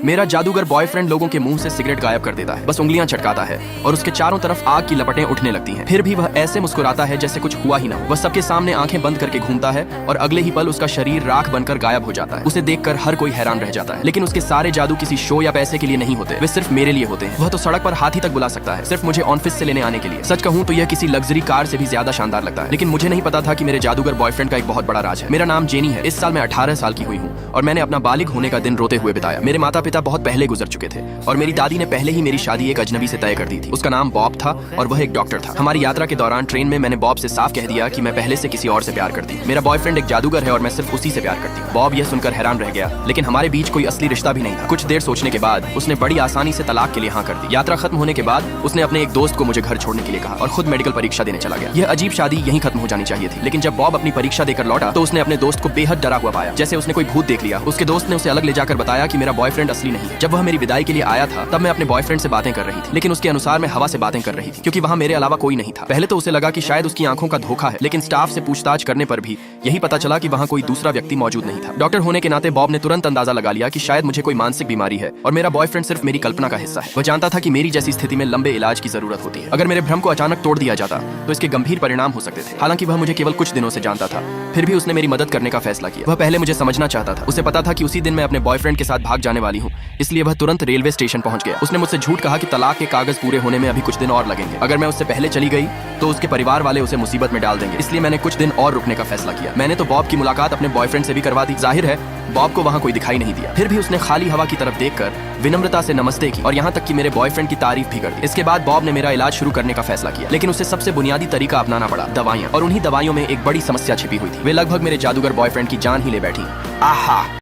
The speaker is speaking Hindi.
मेरा जादूगर बॉयफ्रेंड लोगों के मुंह से सिगरेट गायब कर देता है, बस उंगलियां चटकाता है और उसके चारों तरफ आग की लपटें उठने लगती हैं। फिर भी वह ऐसे मुस्कुराता है जैसे कुछ हुआ ही ना हो। वह सबके सामने आंखें बंद करके घूमता है और अगले ही पल उसका शरीर राख बनकर गायब हो जाता है। उसे देखकर हर कोई हैरान रह जाता है, लेकिन उसके सारे जादू किसी शो या पैसे के लिए नहीं होते, वे सिर्फ मेरे लिए होते हैं। वह तो सड़क पर हाथी तक बुला सकता है, सिर्फ मुझे ऑफिस से लेने आने के लिए। सच कहूं तो यह किसी लग्जरी कार से भी ज्यादा शानदार लगता है, लेकिन मुझे नहीं पता था कि मेरे जादूगर बॉयफ्रेंड का एक बहुत बड़ा राज है। मेरा नाम जेनी है। इस साल मैं 18 साल की हुई हूँ और मैंने अपना बालिग होने का दिन रोते हुए बिताया। मेरे माता पिता बहुत पहले गुजर चुके थे और मेरी दादी ने पहले ही मेरी शादी एक अजनबी से तय कर दी थी। उसका नाम बॉब था और वह एक डॉक्टर था। हमारी यात्रा के दौरान ट्रेन में मैंने बॉब से साफ कह दिया कि मैं पहले से किसी और से प्यार करती हूँ। मेरा बॉयफ्रेंड एक जादूगर है और मैं सिर्फ उसी से प्यार करती हूँ। बॉब यह सुनकर हैरान रह गया, लेकिन हमारे बीच कोई असली रिश्ता भी नहीं था। कुछ देर सोचने के बाद उसने बड़ी आसानी से तलाक के लिए हाँ कर दी। यात्रा खत्म होने के बाद उसने अपने एक दोस्त को मुझे घर छोड़ने के लिए कहा और खुद मेडिकल परीक्षा देने चला गया। यह अजीब शादी यहीं खत्म हो जानी चाहिए थी, लेकिन जब बॉब अपनी परीक्षा देकर लौटा तो उसने अपने दोस्त को बेहद डरा हुआ पाया, जैसे उसने कोई भूत देख लिया। उसके दोस्त ने उसे अलग ले जाकर बताया कि मेरा बॉयफ्रेंड असली नहीं है। जब वह मेरी विदाई के लिए आया था तब मैं अपने बॉयफ्रेंड से बातें कर रही थी, लेकिन उसके अनुसार मैं हवा से बातें कर रही थी, क्योंकि वहाँ मेरे अलावा कोई नहीं था। पहले तो उसे लगा कि शायद उसकी आंखों का धोखा है, लेकिन स्टाफ से पूछताछ करने पर भी यही पता चला कि वहाँ कोई दूसरा व्यक्ति मौजूद नहीं था। डॉक्टर होने के नाते बॉब ने तुरंत अंदाजा लगा लिया कि शायद मुझे कोई मानसिक बीमारी है और मेरा बॉयफ्रेंड सिर्फ मेरी कल्पना का हिस्सा है। वह जानता था कि मेरी जैसी स्थिति में लंबे इलाज की जरूरत होती है। अगर मेरे भ्रम को अचानक तोड़ दिया जाता तो इसके गंभीर परिणाम हो सकते थे। हालांकि वह मुझे केवल कुछ दिनों से जानता था, फिर भी उसने मेरी मदद करने का फैसला किया। वह पहले मुझे समझना चाहता था। उसे पता था कि उसी दिन मैं अपने बॉयफ्रेंड के साथ भाग जाने वाली हूँ, इसलिए वह तुरंत रेलवे स्टेशन पहुंच गया। उसने मुझसे झूठ कहा कि तलाक के कागज पूरे होने में अभी कुछ दिन और लगेंगे। अगर मैं उससे पहले चली गई तो उसके परिवार वाले उसे मुसीबत में डाल देंगे, इसलिए मैंने कुछ दिन और रुकने का फैसला किया। मैंने तो बॉब की मुलाकात अपने बॉयफ्रेंड से भी करवा दी। जाहिर है बॉब को वहाँ कोई दिखाई नहीं दिया, फिर भी उसने खाली हवा की तरफ देखकर विनम्रता से नमस्ते की और यहाँ तक कि मेरे बॉयफ्रेंड की तारीफ भी कर दी। इसके बाद बॉब ने मेरा इलाज शुरू करने का फैसला किया, लेकिन उसे सबसे बुनियादी तरीका अपनाना पड़ा, दवाइयाँ। और उन्हीं दवाइयों में एक बड़ी समस्या छिपी हुई थी। वे लगभग मेरे जादूगर बॉयफ्रेंड की जान ही ले बैठी। आहा।